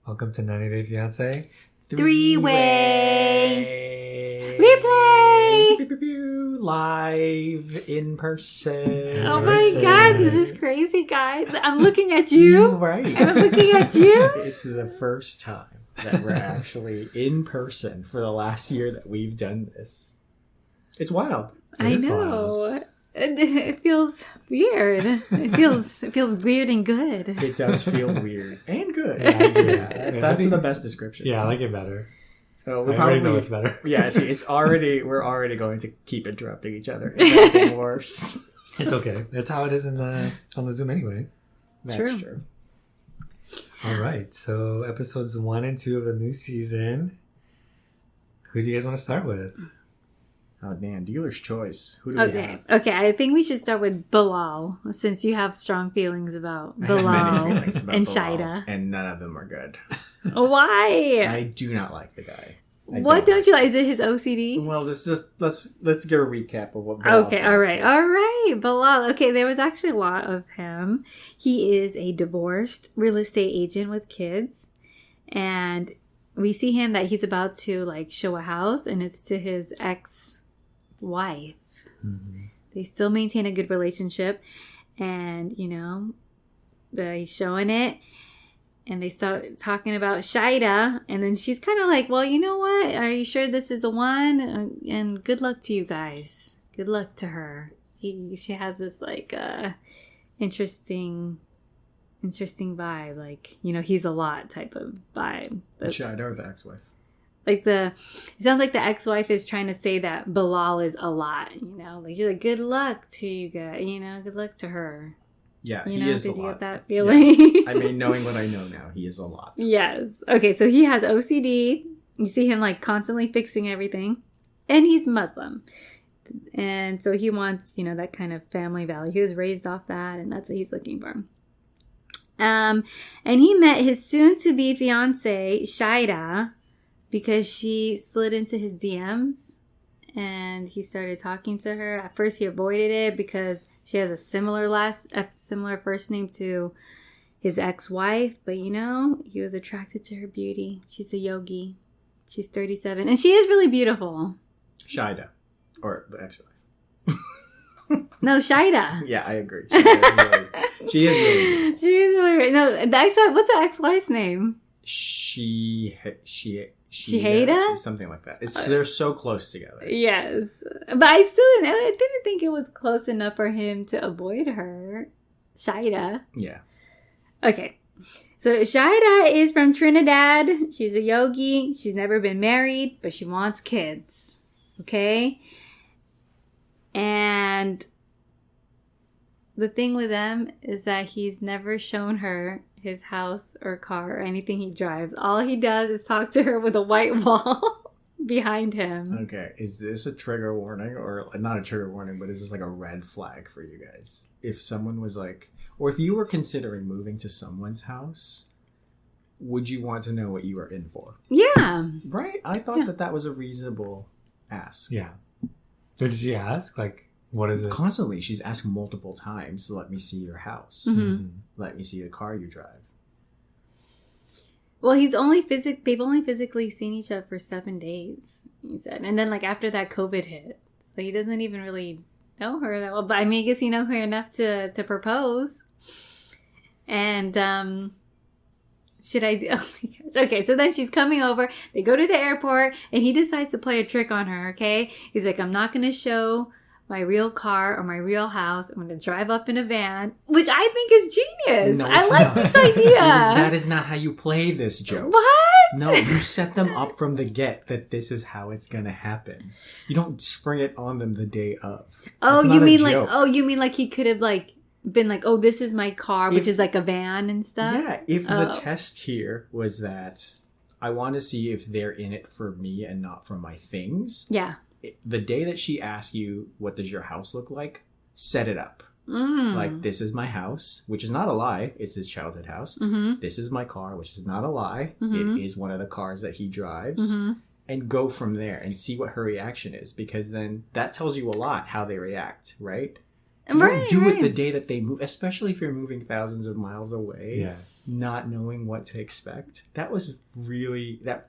Welcome to 90 Day Fiance. Three-way replay! Live in person. Oh my god, this is crazy, guys. I'm looking at you. Right. I'm looking at you. It's the first time that we're actually in person for the last year that we've done this. It's wild. I know. It feels weird. It feels weird and good. It does feel weird and good. Yeah, That's the best description. Yeah, I like it better. So I already know it's better. Yeah, see, we're already going to keep interrupting each other. It's getting worse. It's okay. That's how it is on the Zoom anyway. That's true. All right, so episodes 1 and 2 of the new season. Who do you guys want to start with? Oh, man, dealer's choice. Who do we have? Okay, I think we should start with Bilal, since you have strong feelings about Bilal I have many feelings about and Bilal, Shaeeda. and none of them are good. Why? I do not like the guy. What don't you like? Is it his OCD? Well, let's give a recap of what Bilal's Okay, all right. Bilal. Okay, there was actually a lot of him. He is a divorced real estate agent with kids, and we see him that he's about to show a house, and it's to his ex-wife. Mm-hmm. They still maintain a good relationship, and he's showing it. And they start talking about Shaeeda. And then she's kind of like, well, you know what? Are you sure this is the one? And good luck to you guys. Good luck to her. She has this interesting vibe. He's a lot type of vibe. But, Shaeeda or the ex-wife? it sounds like the ex-wife is trying to say that Bilal is a lot. She's like, good luck to you guys. Good luck to her. Yeah, he is a lot. Did you get that feeling? Yeah. I mean, knowing what I know now, he is a lot. Yes. Okay, so he has OCD. You see him constantly fixing everything. And he's Muslim. And so he wants, that kind of family value. He was raised off that, and that's what he's looking for. And he met his soon-to-be fiance, Shaeeda, because she slid into his DMs. And he started talking to her. At first, he avoided it because she has a similar first name to his ex-wife. But he was attracted to her beauty. She's a yogi. She's 37, and she is really beautiful. Shaeeda, or the ex-wife. No, Shaeeda. Yeah, I agree. She is really beautiful. She is really great. No, the ex-wife. What's the ex-wife's name? Shaeeda? Something like that. They're so close together. Yes. But I didn't think it was close enough for him to avoid her. Shaeeda. Yeah. Okay. So Shaeeda is from Trinidad. She's a yogi. She's never been married, but she wants kids. Okay? And the thing with them is that he's never shown her his house or car or anything he drives. All he does is talk to her with a white wall behind him. Okay, is this a trigger warning, or not a trigger warning, but is this a red flag for you guys? If someone was or if you were considering moving to someone's house, would you want to know what you were in for? Yeah. Right? I thought that was a reasonable ask. Yeah. Did she ask? What is it? Constantly. She's asked multiple times, let me see your house. Mm-hmm. Let me see the car you drive. Well, they've only physically seen each other for 7 days, he said. And then after that, COVID hit. So he doesn't even really know her that well. But I guess he knows her enough to propose. And, should I do? Oh my gosh. Okay, so then she's coming over. They go to the airport, and he decides to play a trick on her, okay? He's like, I'm not going to show my real car or my real house. I'm going to drive up in a van, which I think is genius. No, I like this idea. That is not how you play this joke. What? No, you set them up from the get that this is how it's going to happen. You don't spring it on them the day of. Oh, you mean he could have been oh, this is my car, which is a van and stuff? Yeah, if the test here was that I want to see if they're in it for me and not for my things. Yeah. The day that she asks you, what does your house look like? Set it up. This is my house, which is not a lie. It's his childhood house. Mm-hmm. This is my car, which is not a lie. Mm-hmm. It is one of the cars that he drives. Mm-hmm. And go from there and see what her reaction is. Because then that tells you a lot how they react, right? You don't do it the day that they move, especially if you're moving thousands of miles away. Yeah. not knowing what to expect. That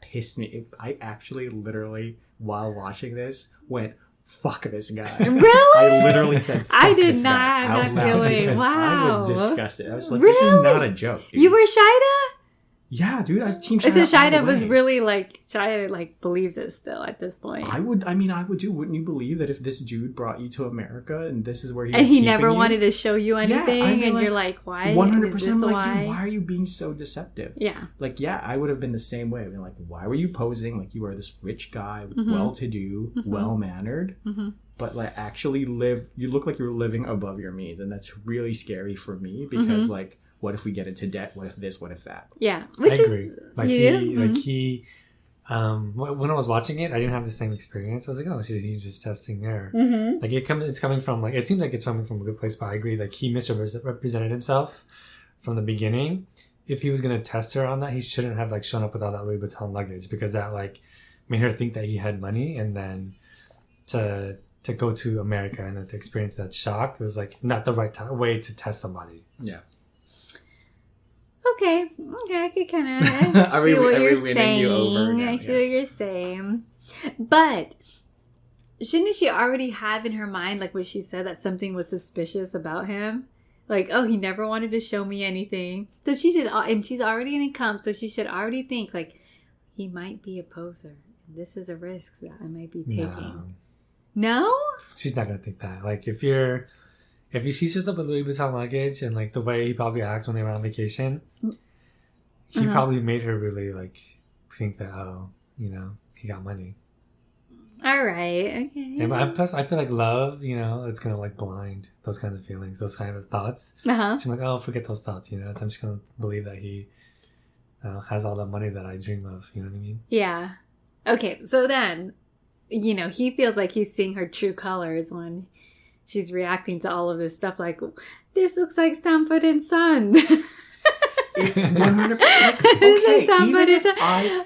pissed me. I actually literally, while watching this, went, fuck this guy. Really? I literally said, fuck I did this not guy have out that loud feeling. because Wow. I was disgusted. I was like, this is not a joke, dude. You were Shaeeda? Yeah, dude, I was team So Shaeeda. Shaeeda was really like, Shaeeda like believes it still at this point. I would too. Wouldn't you believe that if this dude brought you to America and this is where he and was he keeping never you, wanted to show you anything, I'd be and like, you're like, why? 100%. Is this I'm like, why? dude, why are you being so deceptive? Yeah. Like, yeah, I would have been the same way. I'd be like, why were you posing like you are this rich guy, well-to-do, well-mannered, but like actually you look like you're living above your means, and that's really scary for me because like, what if we get into debt? What if this? What if that? Yeah, I agree. When I was watching it, I didn't have the same experience. I was like, oh, he's just testing her. Like it's coming from like, it seems like it's coming from a good place, but I agree. Like he misrepresented himself from the beginning. If he was going to test her on that, he shouldn't have like shown up with all that Louis Vuitton luggage, because that like made her think that he had money, and then to go to America and then to experience that shock, it was like not the right way to test somebody. Yeah. Okay, I could kind of see what you're saying. I see what you're saying. But shouldn't she already have in her mind, like what she said, that something was suspicious about him? Like, oh, he never wanted to show me anything. So she should, and she's already in income, so she should already think, like, he might be a poser. This is a risk that I might be taking. No? She's not going to think that. Like, if she shows up with Louis Vuitton luggage and like the way he probably acts when they were on vacation, he probably made her really like think that, oh, he got money. All right. Okay. And plus, I feel like love, it's gonna like blind those kinds of feelings, those kind of thoughts. She's like, oh, forget those thoughts. I'm just gonna believe that he has all the money that I dream of. You know what I mean? Yeah. Okay. So then, he feels like he's seeing her true colors when she's reacting to all of this stuff like, this looks like Stanford and Son. 100%. Okay,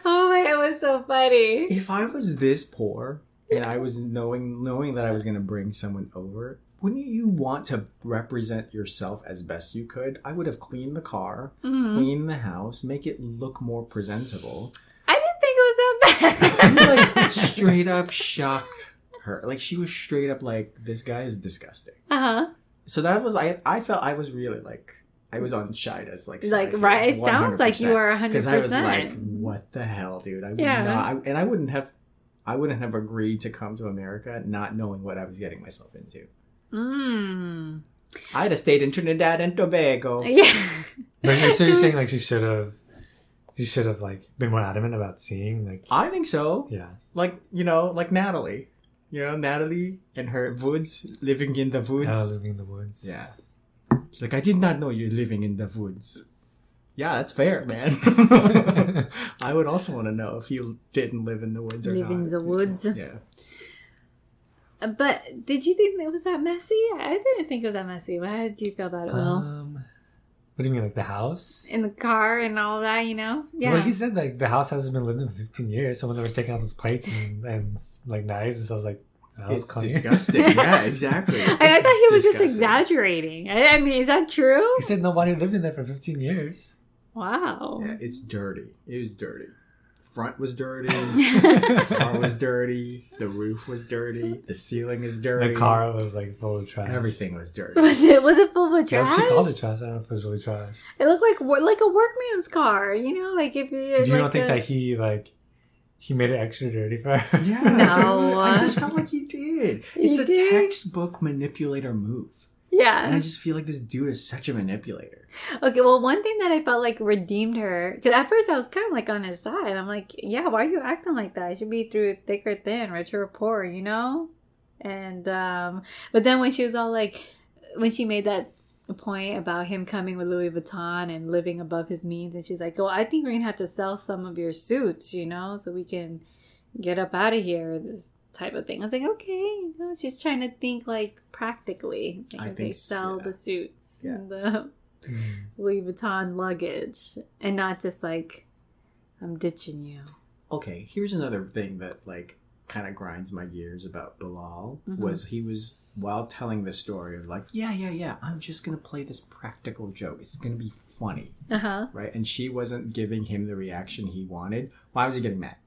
oh my, it was so funny. If I was this poor and I was knowing that I was going to bring someone over, wouldn't you want to represent yourself as best you could? I would have cleaned the car, cleaned the house, make it look more presentable. I didn't think it was that bad. You like straight up shocked her. Like she was straight up like, this guy is disgusting. So that was, I felt I was really like, I was on Shaeeda's side. Right. It sounds like you are 100%. Because I was like, what the hell, dude? I wouldn't have agreed to come to America not knowing what I was getting myself into. I'd have stayed in Trinidad and Tobago. Yeah. So you're saying like she should have like been more adamant about seeing like. I think so. Yeah. Like like Natalie. Natalie and her woods, living in the woods. Oh, living in the woods. Yeah. She's like, I did not know you're living in the woods. Yeah, that's fair, man. I would also want to know if you didn't live in the woods or not. Living in the woods. Yeah. But did you think it was that messy? I didn't think it was that messy. How did you feel about it, Will? What do you mean, like the house? In the car and all that, Yeah. Well, he said like the house hasn't been lived in for 15 years, so when they were taking out those plates and like knives, and so I was like, it's disgusting. Yeah, exactly. I thought he was just exaggerating. I mean, is that true? He said nobody lived in there for 15 years. Wow. Yeah, it's dirty. It was dirty. Front was dirty. The car was dirty. The roof was dirty. The ceiling is dirty. The car was like full of trash. Everything was dirty. Was it full of trash? Yeah, she called it trash. I don't know if it was really trash. It looked like a workman's car. Like if you. Do you not think that he made it extra dirty for her? Yeah. No. I just felt like he did. It's a textbook manipulator move. Yeah. And I just feel like this dude is such a manipulator. Okay, well, one thing that I felt like redeemed her, because at first I was kind of like on his side. I'm like, yeah, why are you acting like that? It should be through thick or thin, rich or poor, And, but then when she was all like, when she made that point about him coming with Louis Vuitton and living above his means, and she's like, well, I think we're going to have to sell some of your suits, so we can get up out of here, this type of thing. I was like, okay, she's trying to think like practically. I think they sell the suits and the Louis Vuitton luggage, and not just like, I'm ditching you. Okay, here's another thing that like kind of grinds my gears about Bilal was he was, while telling the story of like, yeah, I'm just going to play this practical joke. It's going to be funny. Right? And she wasn't giving him the reaction he wanted. Why was he getting mad?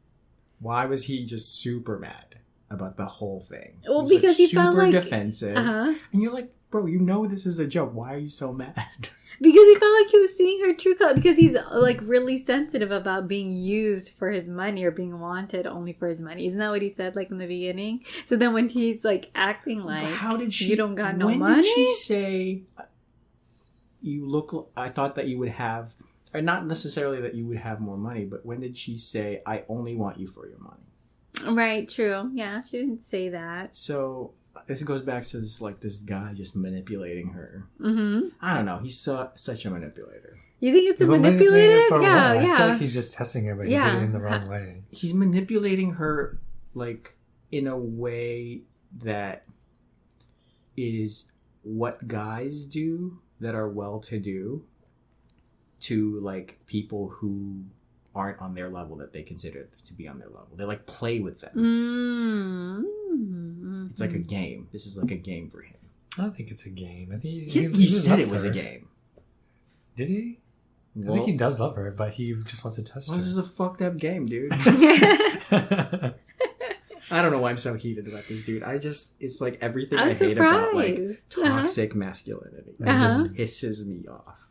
Why was he just super mad about the whole thing? Well, he because he felt like... super defensive. And you're like, bro, you know this is a joke. Why are you so mad? Because he felt like he was seeing her true color. Because he's like really sensitive about being used for his money or being wanted only for his money. Isn't that what he said like in the beginning? So then when he's like acting like, how did she, you don't got no money? When did she say, I thought that you would have, or not necessarily that you would have more money, but when did she say, I only want you for your money? Right, true. Yeah, she didn't say that. So this goes back to this guy just manipulating her. I don't know. He's such a manipulator. You think it's a manipulator? Yeah. I feel like he's just testing her, but he did it in the wrong way. He's manipulating her like in a way that is what guys do that are well-to-do to like people who aren't on their level that they consider to be on their level. They like play with them. It's like a game. This is like a game for him. I don't think it's a game. I think he said it was a game. Did he? Well, I think he does love her, but he just wants to test her. This is a fucked up game, dude. I don't know why I'm so heated about this dude. It's like everything I hate about like toxic masculinity. It just pisses me off.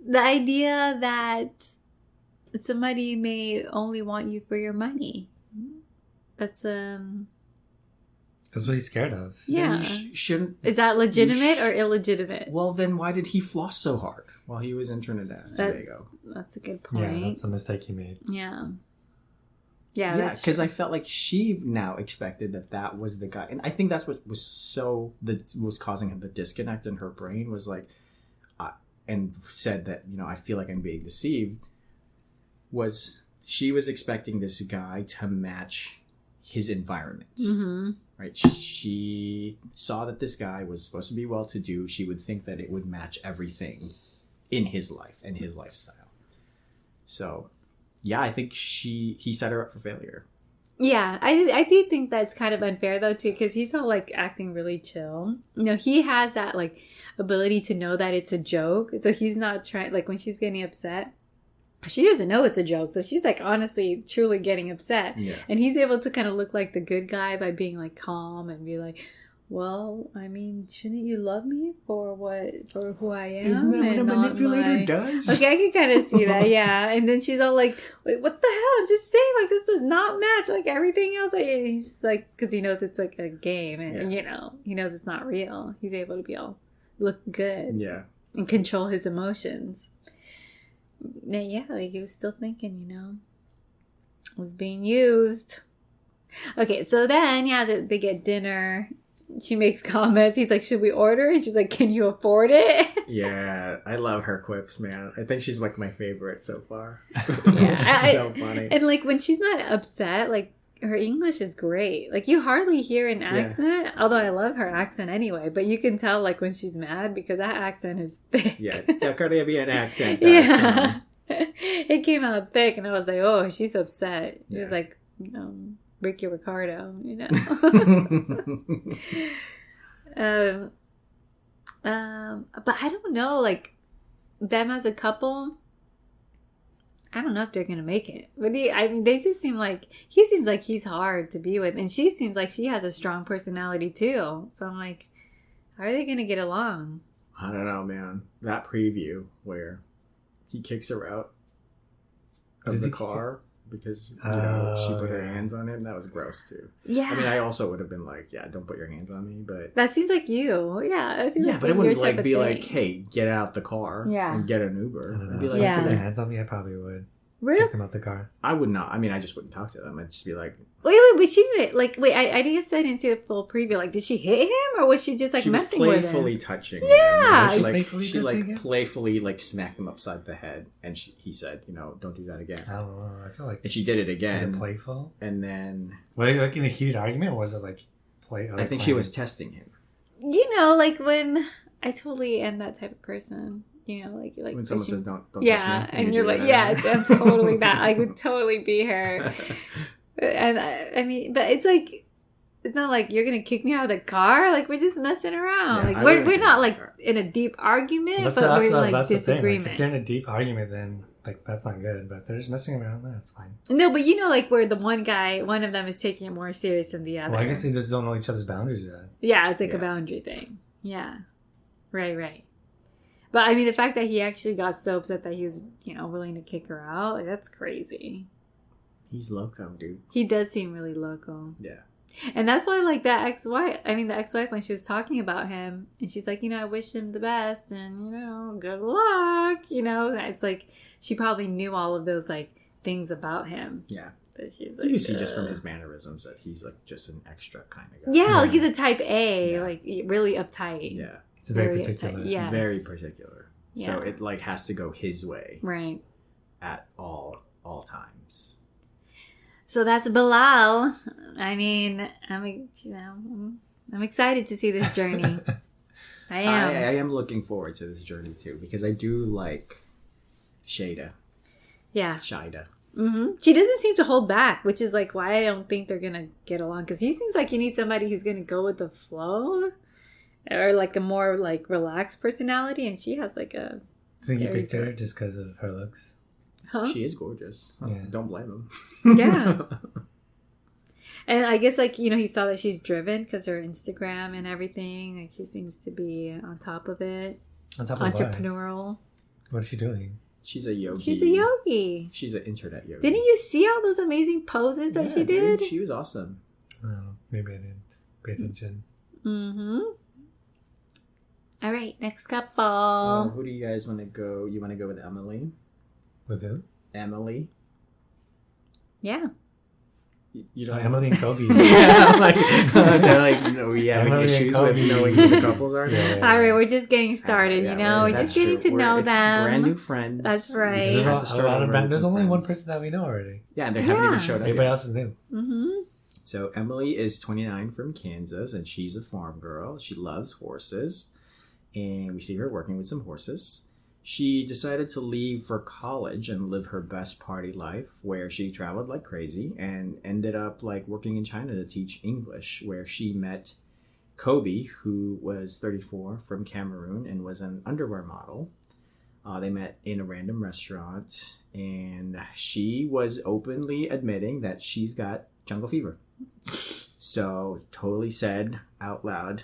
The idea that somebody may only want you for your money. That's what he's scared of. Yeah. Shouldn't. Is that legitimate or illegitimate? Well, then why did he floss so hard while he was in Trinidad and Tobago? That's a good point. Yeah, that's a mistake he made. Yeah. Yeah, because I felt like she now expected that was the guy, and I think that's what was causing him the disconnect in her brain was like, and said that I feel like I'm being deceived. Was she was expecting this guy to match his environment, right? She saw that this guy was supposed to be well-to-do. She would think that it would match everything in his life and his lifestyle. So. Yeah, I think he set her up for failure. Yeah, I do think that's kind of unfair though too, because he's all like acting really chill. He has that like ability to know that it's a joke, so he's not trying. Like when she's getting upset, she doesn't know it's a joke, so she's like honestly, truly getting upset. Yeah. And he's able to kind of look like the good guy by being like calm and be like, well, I mean, shouldn't you love me for who I am? Isn't that what a manipulator does? Okay, I can kind of see that, yeah. And then she's all like, wait, what the hell? I'm just saying, like, this does not match, like, everything else. And he's just like, because he knows it's like a game, and, he knows it's not real. He's able to be all, look good. Yeah. And control his emotions. And yeah, like, he was still thinking, was being used. Okay, so then, they get dinner. She makes comments. He's like, should we order? And she's like, can you afford it? Yeah, I love her quips, man. I think she's like my favorite so far. Yeah. She's so funny. And like when she's not upset, like her English is great. Like you hardly hear an accent, although I love her accent anyway. But you can tell like when she's mad because that accent is thick. Yeah, the Caribbean accent. Yeah. It came out thick and I was like, oh, she's upset. It was like, Ricky Ricardo, But I don't know, like them as a couple. I don't know if they're gonna make it. But they just seem like he seems like he's hard to be with, and she seems like she has a strong personality too. So I'm like, how are they gonna get along? I don't know, man. That preview where he kicks her out of the car. Because, she put her hands on him. That was gross, too. Yeah. I mean, I also would have been like, don't put your hands on me, but... That seems like you. Yeah, that seems like but it wouldn't, like, be like, hey, get out the car and get an Uber. I don't know. Be like, put their hands on me, I probably would. Really? Kick them out the car. I would not. I mean, I just wouldn't talk to them. I'd just be like... Wait, but she didn't... Like, wait, I guess I didn't see the full preview. Like, did she hit him? Or was she just, like, messing with him? She was playfully touching him. Yeah! She playfully, like, smacked him upside the head. And he said, don't do that again. I don't know. I feel like... And she did it again. Was it playful? And then... Were they, like, in a heated argument? Or was it, like, I think she was testing him. Like, when... I totally am that type of person. Like when someone says don't touch me, and you're like, I'm totally that. I would totally be her. And I mean, but it's like, it's not like you're gonna kick me out of the car. Like we're just messing around. Yeah, like we're not like in a deep argument, but we're like disagreement. Like, if they're in a deep argument, then like that's not good. But if they're just messing around, that's fine. No, but you know, like where the one of them is taking it more serious than the other. Well, I guess they just don't know each other's boundaries yet. Yeah, it's like a boundary thing. Yeah, right. But I mean, the fact that he actually got so upset that he was, willing to kick her out, like that's crazy. He's loco, dude. He does seem really loco. Yeah. And that's why, like, the ex-wife, when she was talking about him, and she's like, I wish him the best, and, good luck, it's like, she probably knew all of those, like, things about him. Yeah. But she's like, you can see just from his mannerisms that he's, like, just an extra kind of guy. Yeah, like, he's a type A, like, really uptight. Yeah. It's very particular. Yes. Very particular. Yeah. So it, like, has to go his way. Right. At all times. So that's Bilal. I mean, I'm excited to see this journey. I am. I am looking forward to this journey too because I do like Shaeeda. Yeah. Shaeeda. Mm-hmm. She doesn't seem to hold back, which is like why I don't think they're gonna get along. Because he seems like you need somebody who's gonna go with the flow, or like a more like relaxed personality, and she has like a. I think you picked her just because of her looks. Huh? She is gorgeous. Yeah. Don't blame him. Yeah. And I guess, like, he saw that she's driven because her Instagram and everything. Like, she seems to be on top of it. On top of entrepreneurial. What is she doing? She's a yogi. She's a yogi. She's an internet yogi. Didn't you see all those amazing poses that she did? Dude, she was awesome. I don't know. Maybe I didn't pay attention. Mm-hmm. All right, next couple. Who do you guys want to go? You want to go with Emily? With who? Emily. Yeah. You know Emily and Kobe. Yeah, I'm like, they're like, we having issues with knowing who the couples are. Yeah. All right, we're just getting started. We're just getting to know them. Brand new friends. That's right. There's only one person that we know already. Yeah, and they haven't even showed up. Everybody else is new. Mm-hmm. So Emily is 29 from Kansas, and she's a farm girl. She loves horses, and we see her working with some horses. She decided to leave for college and live her best party life, where she traveled like crazy and ended up like working in China to teach English, where she met Kobe, who was 34 from Cameroon and was an underwear model. They met in a random restaurant, and she was openly admitting that she's got jungle fever. So totally said out loud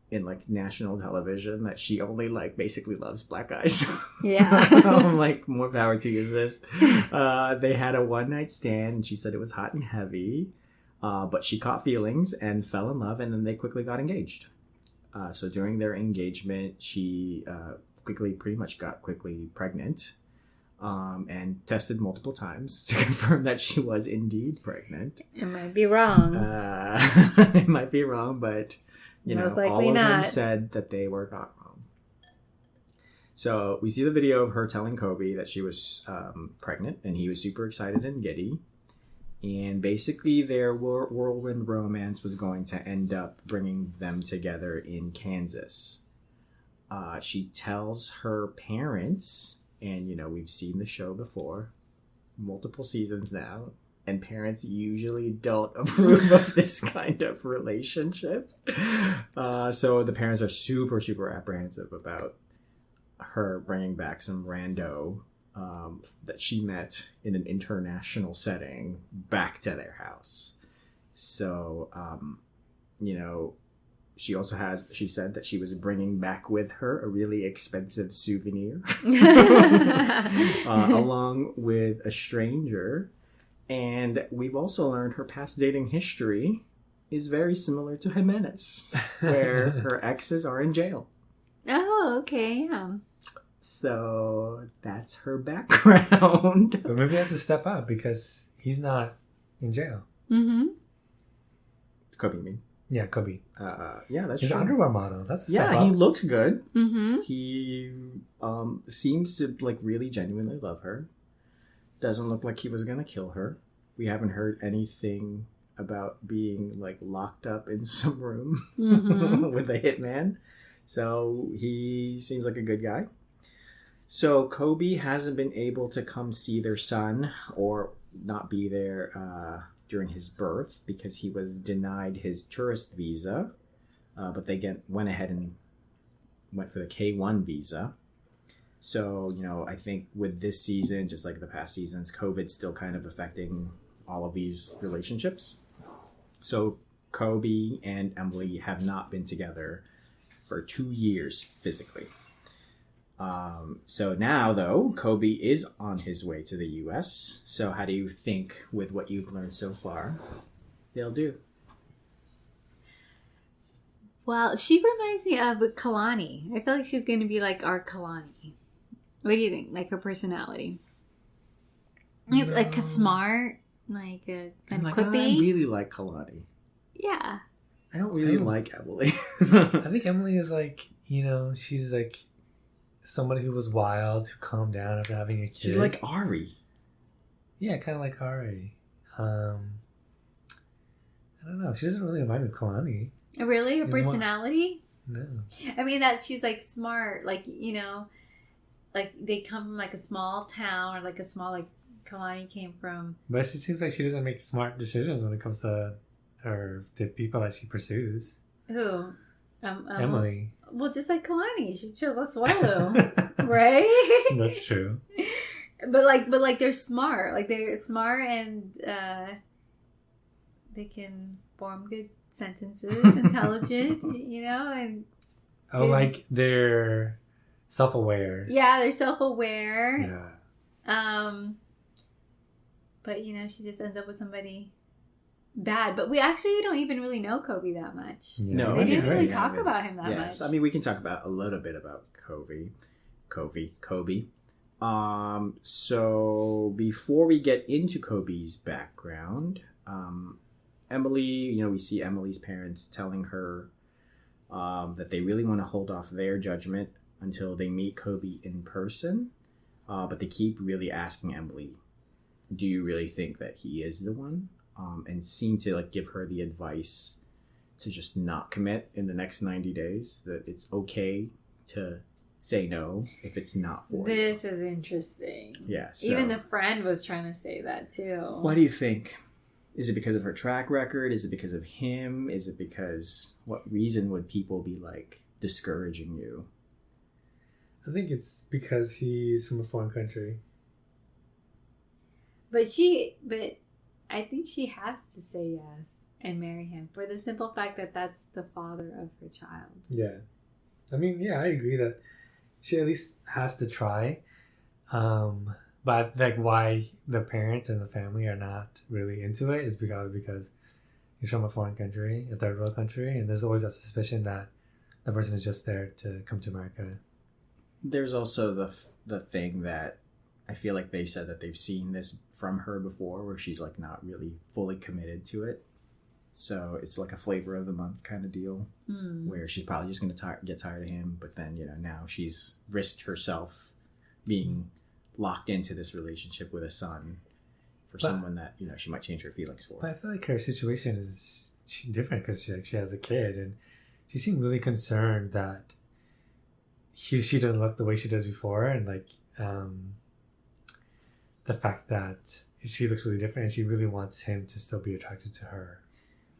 in like national television that she only like basically loves black guys. Yeah. I'm like, more power to you, sis. They had a one-night stand, and she said it was hot and heavy, but she caught feelings and fell in love, and then they quickly got engaged. So during their engagement, she pretty much got quickly pregnant, and tested multiple times to confirm that she was indeed pregnant. It might be wrong. It might be wrong, but most likely all of not. them said that they were not wrong. So we see the video of her telling Kobe that she was pregnant, and he was super excited and giddy. And basically their whirlwind romance was going to end up bringing them together in Kansas. She tells her parents, and we've seen the show before, multiple seasons now, and parents usually don't approve of this kind of relationship. So the parents are super, super apprehensive about her bringing back some rando that she met in an international setting back to their house. So, she said that she was bringing back with her a really expensive souvenir along with a stranger. And we've also learned her past dating history is very similar to Jimenez, where her exes are in jail. Oh, okay, yeah. So that's her background. But maybe I have to step up because he's not in jail. Mm-hmm. Kobe, you mean? Yeah, Kobe. Yeah, that's He's true. an underwear model. That's a step yeah, up. he looks good. Mm-hmm. He seems to like really genuinely love her. Doesn't look like he was gonna kill her. We haven't heard anything about being like locked up in some room with a hitman. So he seems like a good guy. So Kobe hasn't been able to come see their son or not be there during his birth because he was denied his tourist visa. But they went ahead and went for the K1 visa. So, I think with this season, just like the past seasons, COVID's still kind of affecting all of these relationships. So Kobe and Emily have not been together for 2 years physically. So now, though, Kobe is on his way to the U.S. So how do you think, with what you've learned so far, they'll do? Well, she reminds me of Kalani. I feel like she's going to be like our Kalani. What do you think? Like her personality? No. Like a smart, like a kind of quippy. I really like Kalani. Yeah. I don't really like Emily. I think Emily is like, she's like somebody who was wild, who calmed down after having a kid. She's like Ari. Yeah, kind of like Ari. I don't know. She doesn't really remind me of Kalani. Really? Her personality? No. I mean, she's like smart, like, like they come from like a small town or like a small, like Kalani came from. But she seems like she doesn't make smart decisions when it comes to the people that she pursues. Who? Emily. Well, just like Kalani, she chose a swallow, right? That's true. But like they're smart. Like they're smart and they can form good sentences, intelligent, and like they're self-aware. Yeah, they're self-aware. Yeah. But she just ends up with somebody bad. But we don't even really know Kobe that much. Yeah. No, they didn't really talk about him that much. Yes, I mean we can talk about a little bit about Kobe. So before we get into Kobe's background, Emily, we see Emily's parents telling her that they really want to hold off their judgment until they meet Kobe in person. But they keep really asking Emily, do you really think that he is the one? And seem to like give her the advice to just not commit in the next 90 days, that it's okay to say no if it's not for you. This is interesting. Yeah. So, even the friend was trying to say that too. What do you think? Is it because of her track record? Is it because of him? Is it because what reason would people be like discouraging you? I think it's because he's from a foreign country. But I think she has to say yes and marry him for the simple fact that that's the father of her child. Yeah. I mean, yeah, I agree that she at least has to try. But like why the parents and the family are not really into it is because he's from a foreign country, a third world country, and there's always that suspicion that the person is just there to come to America. There's also the thing that I feel like they said that they've seen this from her before, where she's like not really fully committed to it. So it's like a flavor of the month kind of deal, where she's probably just going to get tired of him. But then, now she's risked herself being locked into this relationship with a son for someone that, she might change her feelings for. But I feel like her situation is different because she has a kid, and she seemed really concerned that she doesn't look the way she does before, and like the fact that she looks really different, and she really wants him to still be attracted to her.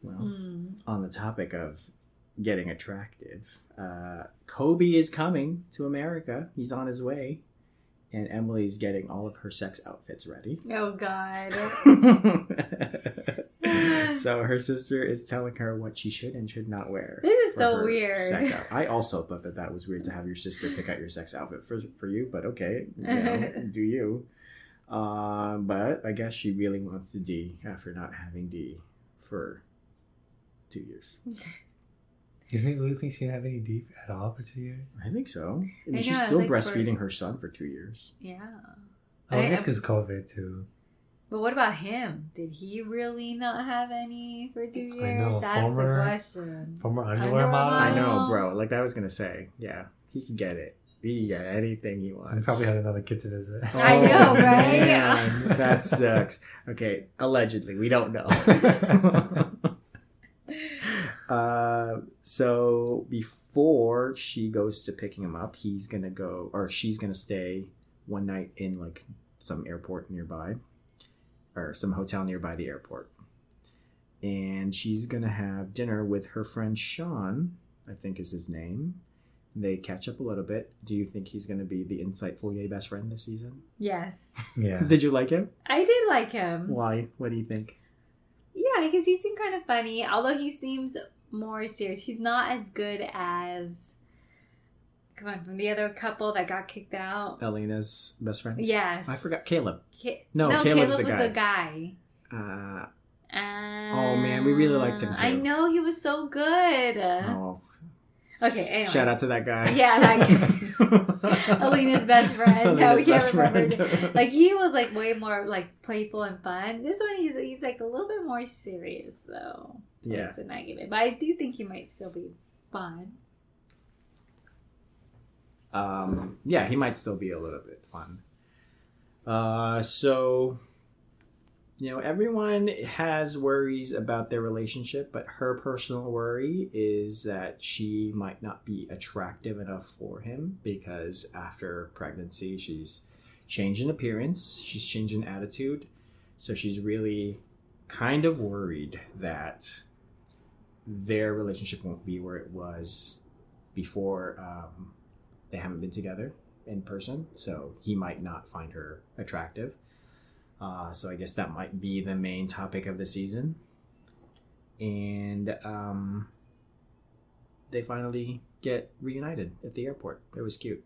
Well, on the topic of getting attractive, Kobe is coming to America. He's on his way. And Emily's getting all of her sex outfits ready. Oh, God. So her sister is telling her what she should and should not wear. This is so weird. I also thought that was weird to have your sister pick out your sex outfit for you, but okay, do you. But I guess she really wants to D after not having D for 2 years. You really think she didn't have any D at all for 2 years? I think so. I mean, she's still breastfeeding her son for 2 years. Yeah. I guess because COVID too. But what about him? Did he really not have any for 2 years? I know, That's the question. Former underwear model? I know, bro. Like I was going to say, yeah, he can get it. He can get anything he wants. He probably had another kid to visit. I know, right? Man, that sucks. Okay, allegedly. We don't know. So before she goes to picking him up, she's gonna stay one night in like some airport nearby. or some hotel nearby the airport. And she's going to have dinner with her friend Sean, I think is his name. They catch up a little bit. Do you think he's going to be the insightful yay best friend this season? Yes. Yeah. Did you like him? I did like him. Why? What do you think? Yeah, because he seemed kind of funny. Although he seems more serious. He's not as good as... Come on, from the other couple that got kicked out. Elena's best friend? Yes. I forgot. Caleb. No, Caleb's Caleb the was guy. a guy. Oh, man, we really liked him, too. I know, he was so good. Oh. Okay, anyway. Shout out to that guy. Yeah, that guy. Alina's best friend. No, we can't remember. Like, he was, like, way more, like, playful and fun. This one, he's like, a little bit more serious, so. Yeah. That's a negative. But I do think he might still be fun. Yeah, he might still be a little bit fun. So, everyone has worries about their relationship, but her personal worry is that she might not be attractive enough for him because after pregnancy, she's changed in appearance, she's changed in attitude. So she's really kind of worried that their relationship won't be where it was before they haven't been together in person. So he might not find her attractive. So I guess that might be the main topic of the season. And they finally get reunited at the airport. It was cute.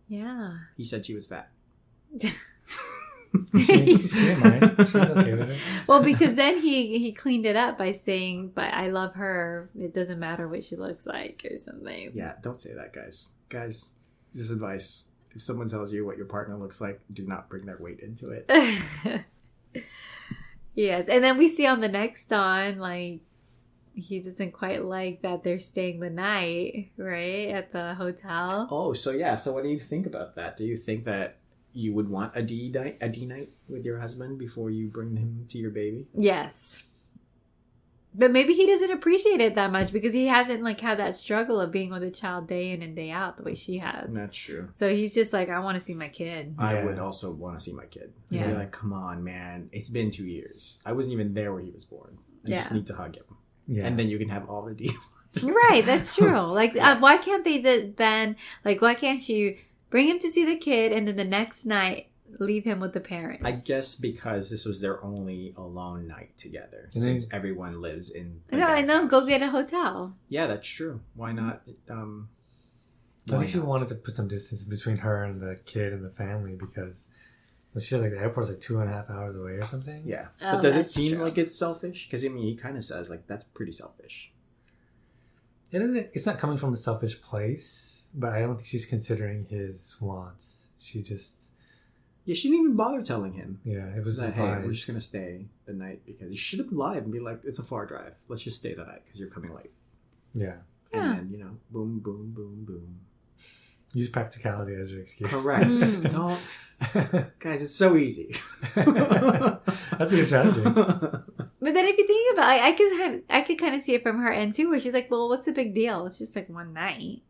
Yeah. He said she was fat. She didn't mind. She was okay with it. Well, because then he cleaned it up by saying, but I love her. It doesn't matter what she looks like or something. Yeah, don't say that, guys. Guys, just advice. If someone tells you what your partner looks like, do not bring their weight into it. Yes. And then we see on the next dawn, like, he doesn't quite like that they're staying the night, right? At the hotel. Oh, so yeah. So what do you think about that? Do you think that you would want a D night with your husband before you bring him to your baby? Yes. But maybe he doesn't appreciate it that much because he hasn't like had that struggle of being with a child day in and day out the way she has. That's true. So he's just like, I want to see my kid. I would also want to see my kid. Yeah. Be like, come on, man. It's been 2 years. I wasn't even there when he was born. I just need to hug him. Yeah. And then you can have all the deals. Right, that's true. Like, why can't they then, like, why can't you bring him to see the kid and then the next night leave him with the parents? I guess because this was their only alone night together since everyone lives in No, and then go get a hotel. Yeah, that's true. Why not? I think she wanted to put some distance between her and the kid and the family because she said like the airport's like 2.5 hours away or something. Yeah. But does it seem like it's selfish? Because I mean, he kind of says like that's pretty selfish. It isn't. It's not coming from a selfish place, but I don't think she's considering his wants. She just. Yeah, she didn't even bother telling him. Yeah, it was that, hey, we're just going to stay the night because you should have lied and be like, it's a far drive. Let's just stay the night because you're coming late. Yeah. And then, boom, boom, boom, boom. Use practicality as your excuse. Correct. Don't. Guys, it's so easy. That's a good strategy. But then if you think about it, I could kind of see it from her end too, where she's like, well, what's the big deal? It's just like one night,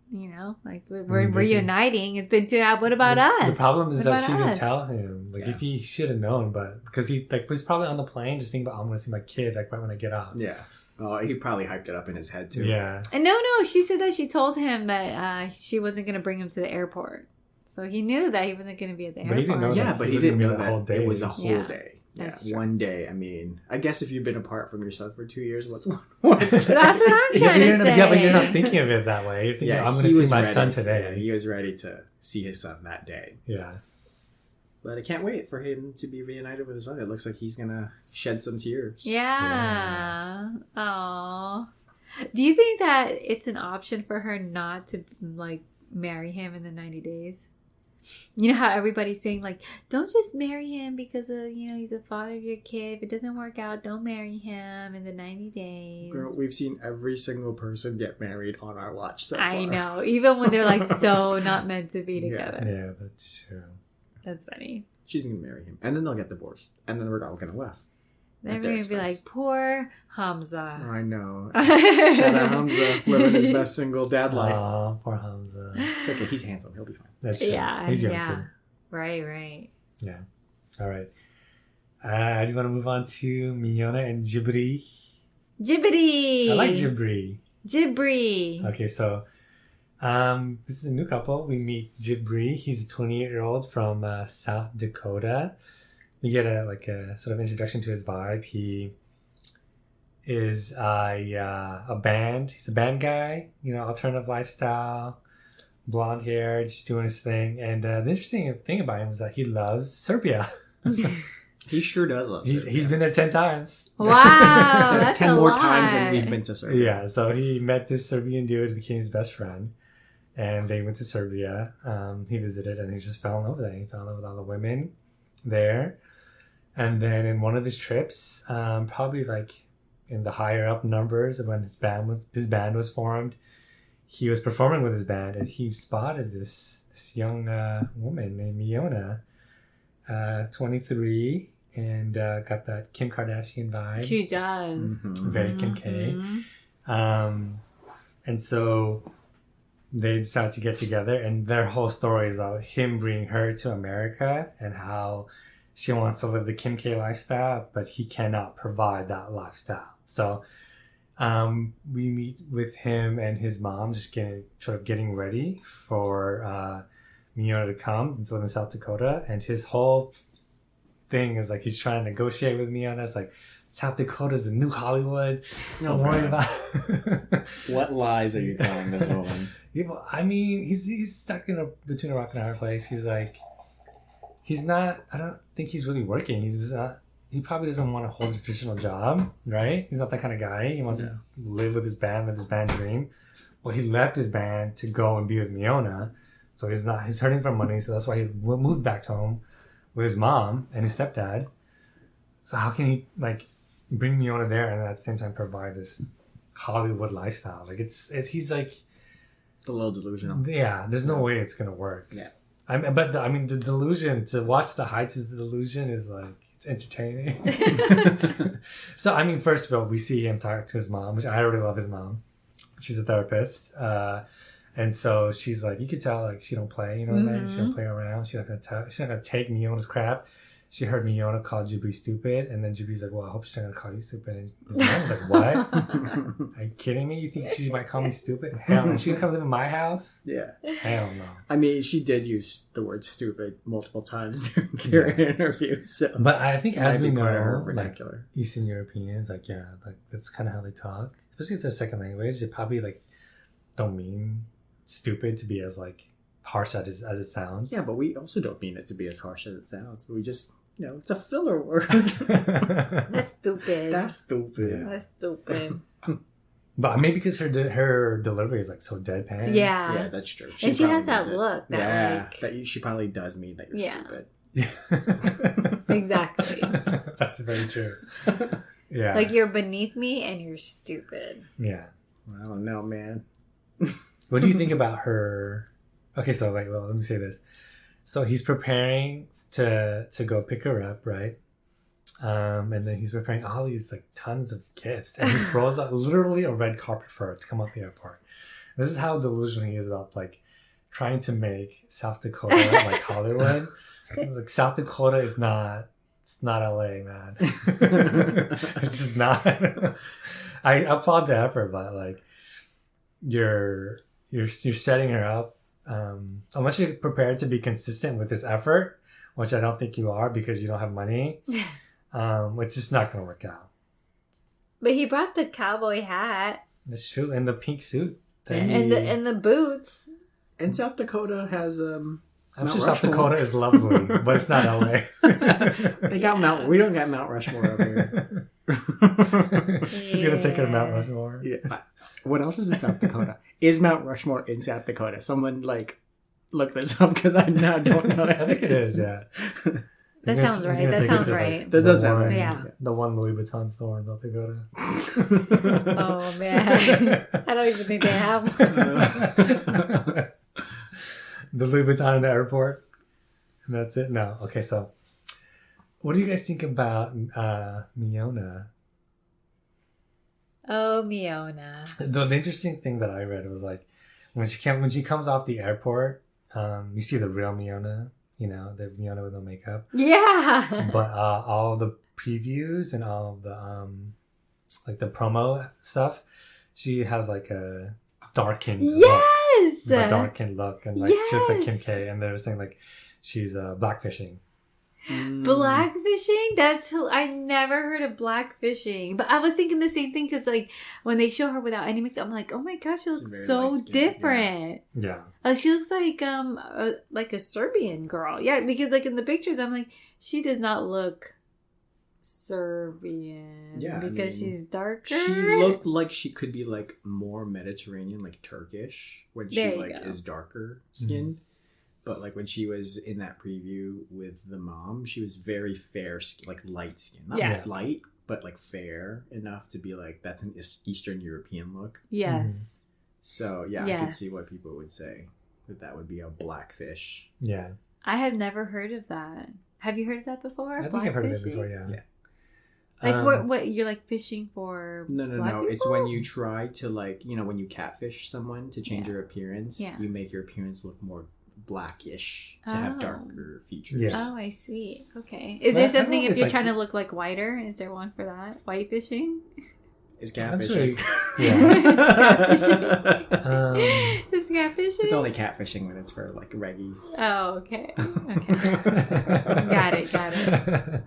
like we're reuniting. It's been 2 hours. What about us? The problem is that she didn't tell him. Like if he should have known, but because he was probably on the plane just thinking about, I'm going to see my kid like right when I get off. Yeah. Oh, he probably hyped it up in his head too. Yeah. And no, she said that she told him that she wasn't going to bring him to the airport. So he knew that he wasn't going to be at the airport. He didn't know but he didn't know that it was a whole day. Yeah, that's true. One day. I mean, I guess if you've been apart from your son for 2 years, what's one day? That's what I'm trying to say. Yeah, but you're not thinking of it that way. You're thinking, I'm going to see my son today. Yeah, he was ready to see his son that day. Yeah. But I can't wait for him to be reunited with his son. It looks like he's going to shed some tears. Yeah. Aww. Do you think that it's an option for her not to, like, marry him in the 90 days? You know how everybody's saying, like, don't just marry him because of, he's the father of your kid. If it doesn't work out, don't marry him in the 90 days. Girl, we've seen every single person get married on our watch so far. I know. Even when they're, like, so not meant to be together. Yeah, that's true. That's funny. She's going to marry him. And then they'll get divorced. And then we're all going to laugh. Then we're going to be like, poor Hamza. I know. Shout out Hamza, living his best single dad life. Oh, poor Hamza. It's okay. He's handsome. He'll be fine. That's true. Yeah. He's young too. Right. Yeah. All right. Do you want to move on to Miona and Jibri? Jibri. I like Jibri. Jibri. Okay, so this is a new couple. We meet Jibri. He's a 28-year-old from South Dakota. We get a sort of introduction to his vibe. He is a band. He's a band guy. Alternative lifestyle, blonde hair, just doing his thing. And the interesting thing about him is that he loves Serbia. He sure does love Serbia. He's been there 10 times. Wow, that's 10 more times than we've been to Serbia. Yeah, so he met this Serbian dude, became his best friend, and they went to Serbia. He visited, and he just fell in love with it. He fell in love with all the women there. And then in one of his trips, probably like in the higher up numbers when his band was formed, he was performing with his band, and he spotted this young woman named Miona, 23. And got that Kim Kardashian vibe. She does. Mm-hmm. Very Kim K. And so they decided to get together, and their whole story is about him bringing her to America and how she wants to live the Kim K lifestyle, but he cannot provide that lifestyle. So we meet with him and his mom just getting ready for Miona to come to live in South Dakota, and his whole thing is like he's trying to negotiate with Miona. It's like South Dakota's the new Hollywood. Don't worry about What lies are you telling this woman? I mean, he's stuck between a rock and a hard place. He's like, he's not. I don't think he's really working. He's not. He probably doesn't want to hold a traditional job, right? He's not that kind of guy. He wants to live with his band, live his band dream. Well, he left his band to go and be with Miona, so he's hurting for money. So that's why he moved back home with his mom and his stepdad. So how can he bring Miona there and at the same time provide this Hollywood lifestyle? He's like, it's a little delusional. Yeah, there's no way it's gonna work. Yeah, the delusion, to watch the heights of the delusion is it's entertaining. So first of all, we see him talk to his mom, which I already love his mom. She's a therapist. And so she's like, you could tell, she don't play, you know what I mean? She don't play around. She's not gonna take Miona's crap. She heard Miona call Jibri stupid, and then Jibri's like, well, I hope she's not gonna call you stupid. And his mom's like, what? Are you kidding me? You think she might call me stupid? Hell no. She gonna come live in my house? Yeah. Hell no. She did use the word stupid multiple times during her interview. So, but I think as we know, vernacular. Eastern Europeans, that's kind of how they talk. Especially if it's their second language, they probably don't mean stupid to be as harsh as it sounds. Yeah, but we also don't mean it to be as harsh as it sounds. We just, it's a filler word. That's stupid. That's stupid. Yeah. That's stupid. But maybe because her delivery is so deadpan. Yeah. Yeah, that's true. And she has that look. She probably does mean that you're stupid. Exactly. That's very true. Yeah. You're beneath me and you're stupid. Yeah. I don't know, man. What do you think about her? Okay, so let me say this. So he's preparing to go pick her up, right? And then he's preparing all these tons of gifts, and he throws out literally a red carpet for her to come out the airport. This is how delusional he is about trying to make South Dakota like Hollywood. It's South Dakota is not. It's not LA, man. It's just not. I applaud the effort, but you're setting her up. Unless you're prepared to be consistent with this effort, which I don't think you are because you don't have money, it's just not going to work out. But he brought the cowboy hat. That's true, and the pink suit, and the boots. And South Dakota has I'm sure South Dakota is lovely, but it's not LA. They got we don't got Mount Rushmore up here. He's gonna take her to Mount Rushmore. Yeah. What else is in South Dakota? Is Mount Rushmore in South Dakota? Someone look this up because I now don't know. I think it is. Yeah. That sounds right. That sounds right. That does sound right. Yeah. The one Louis Vuitton store in South Dakota. Oh man, I don't even think they have one. The Louis Vuitton in the airport, and that's it. No, okay. So, what do you guys think about Miona? Oh, Miona. The interesting thing that I read was when she comes off the airport, you see the real Miona, the Miona with no makeup. Yeah. But all the previews and all of the like the promo stuff, she has like a darkened look. A darkened look, and like she looks like Kim K, and they're saying like she's blackfishing. Blackfishing? I never heard of blackfishing, but I was thinking the same thing because like when they show her without any makeup, I'm like, oh my gosh, she looks so different. Yeah. She looks like a Serbian girl. Yeah, because like in the pictures, I'm like, she does not look Serbian. Yeah, because she's darker. She looked like she could be like more Mediterranean, like Turkish, when she is darker skinned. Mm-hmm. But like when she was in that preview with the mom, she was very fair, like light skin, not light, but like fair enough to be like that's an Eastern European look. Yes. Mm-hmm. So I could see what people would say that would be a blackfish. Yeah. I have never heard of that. Have you heard of that before? I think I've heard of it before. Yeah. Like what you're like fishing for? No. It's when you try to like when you catfish someone to change your appearance, you make your appearance look more blackish to have darker features. Yes. Oh, I see. Okay. Is there something if you're trying to look like whiter? Is there one for that? White fishing? Is catfishing? Is catfishing? It's only catfishing when it's for like reggies. Oh, okay. Got it.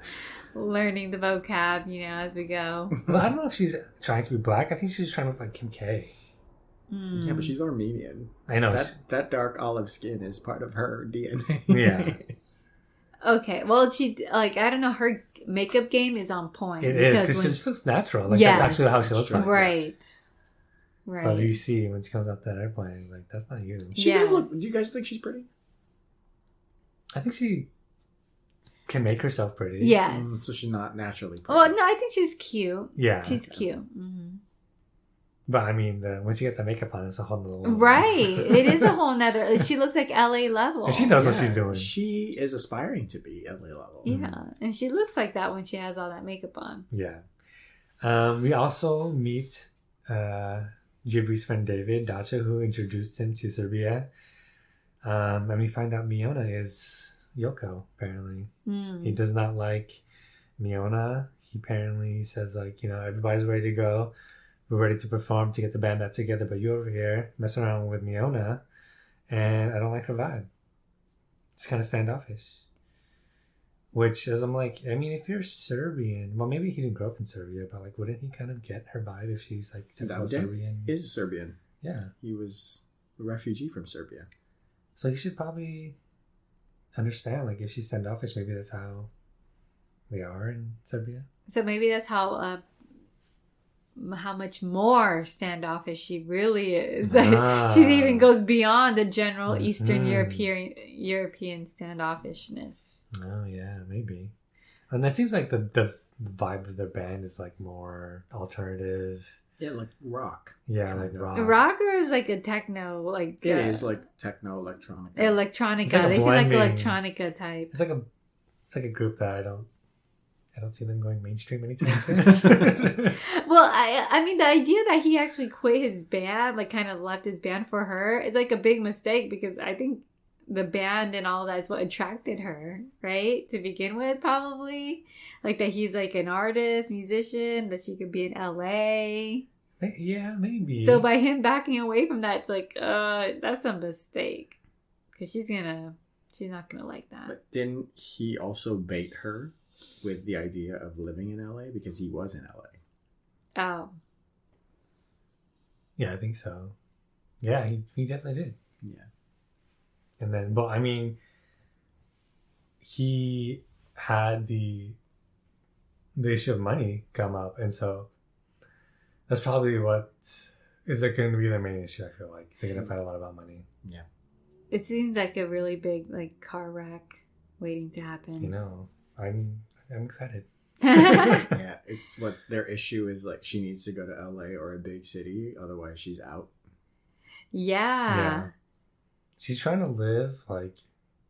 Learning the vocab, as we go. Well, I don't know if she's trying to be black. I think she's trying to look like Kim K. Yeah, but she's Armenian. I know. That dark olive skin is part of her DNA. Yeah. Okay. Well, I don't know. Her makeup game is on point. It is, because she just looks natural. Like, that's actually how she looks like. Right. But you see, when she comes off that airplane, like, that's not you. She does look... Do you guys think she's pretty? I think she can make herself pretty. Yes. So she's not naturally pretty. Well, no, I think she's cute. Yeah. She's cute. Mm-hmm. But I mean, when she gets the makeup on, it's a whole nother level. Right. It is a whole nother... She looks like LA level. And she knows what she's doing. She is aspiring to be LA level. Yeah. Mm-hmm. And she looks like that when she has all that makeup on. Yeah. We also meet Jibri's friend David Dacha, who introduced him to Serbia. And we find out Miona is Yoko, apparently. He does not like Miona. He apparently says, like, everybody's ready to go. We're ready to perform to get the band back together, but you're over here messing around with Miona, and I don't like her vibe. It's kind of standoffish. Which is, I'm like, I mean, if you're Serbian, well, maybe he didn't grow up in Serbia, but like, wouldn't he kind of get her vibe if she's like Serbian? Is Serbian. Yeah. He was a refugee from Serbia. So he should probably understand, like, if she's standoffish, maybe that's how they are in Serbia. So maybe that's how much more standoffish she really is. She even goes beyond the general Eastern European standoffishness. Oh yeah, maybe. And that seems like the vibe of their band is like more alternative. Yeah, like rock. Yeah, like rock. Rocker is like a techno, like it is like techno electronica. Electronica. Like they seem like electronica type. It's like a group that I don't see them going mainstream anytime soon. Well, I mean, the idea that he actually quit his band, like kind of left his band for her, is like a big mistake because I think the band and all that is what attracted her, right? To begin with, probably. Like that he's like an artist, musician, that she could be in LA. Yeah, maybe. So by him backing away from that, it's like, that's a mistake. Because she's not going to like that. But didn't he also bait her with the idea of living in LA because he was in LA? Oh. Yeah, I think so. Yeah, he definitely did. Yeah. And then, but I mean, he had the issue of money come up, and so that's probably what is going to be their main issue. I feel like they're going to fight a lot about money. Yeah. It seems like a really big like car wreck waiting to happen. I'm excited. Yeah, it's what their issue is. Like, she needs to go to LA or a big city, otherwise she's out. Yeah. She's trying to live like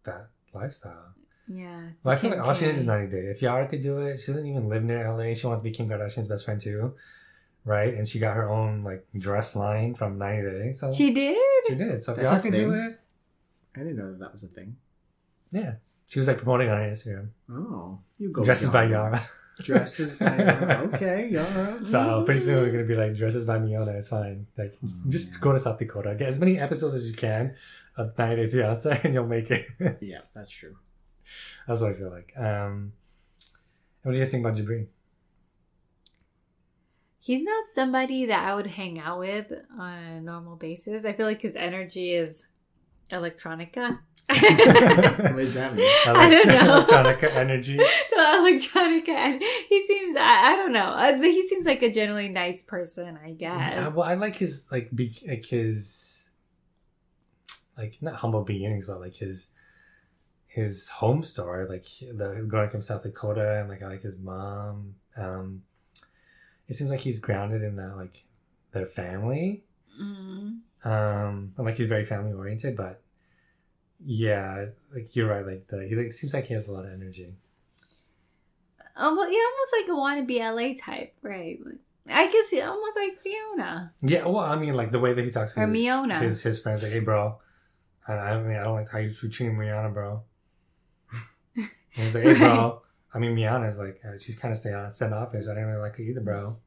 that lifestyle. Yeah. Well, I feel like all she needs is 90 Day. If Yara could do it, she doesn't even live near LA. She wants to be Kim Kardashian's best friend too, right? And she got her own like dress line from 90 Day. So she did. She did. So if Yara could do it, I didn't know that was a thing. Yeah. She was like promoting on Instagram. Oh, you go. Dresses by Yara. Dresses by Yara. Okay, Yara. So pretty soon we're gonna be like Dresses by Miona. It's fine. Like just go to South Dakota, get as many episodes as you can of 90 Day Fiance, and you'll make it. Yeah, that's true. That's what I feel like. What do you guys think about Jibri? He's not somebody that I would hang out with on a normal basis. I feel like his energy is electronica. What does that mean? I don't know. Electronica energy. Electronica. And he seems, I don't know. But he seems like a generally nice person, I guess. Yeah, well, I like his, his, not humble beginnings, but like his home story, like growing up from South Dakota, and like I like his mom. It seems like he's grounded in that, like their family. Mm-hmm. And like he's very family oriented, but yeah, like you're right. Like he seems like he has a lot of energy. Oh, well, yeah, almost like a wannabe LA type, right? I guess almost like Fiona. Yeah, well, I mean, like the way that he talks to Miona. his friends, like, hey, bro, I don't like how you treating Miona, bro. And he's like, hey, bro. I mean, Miona's like, she's kind of standoffish. I didn't really like her either, bro.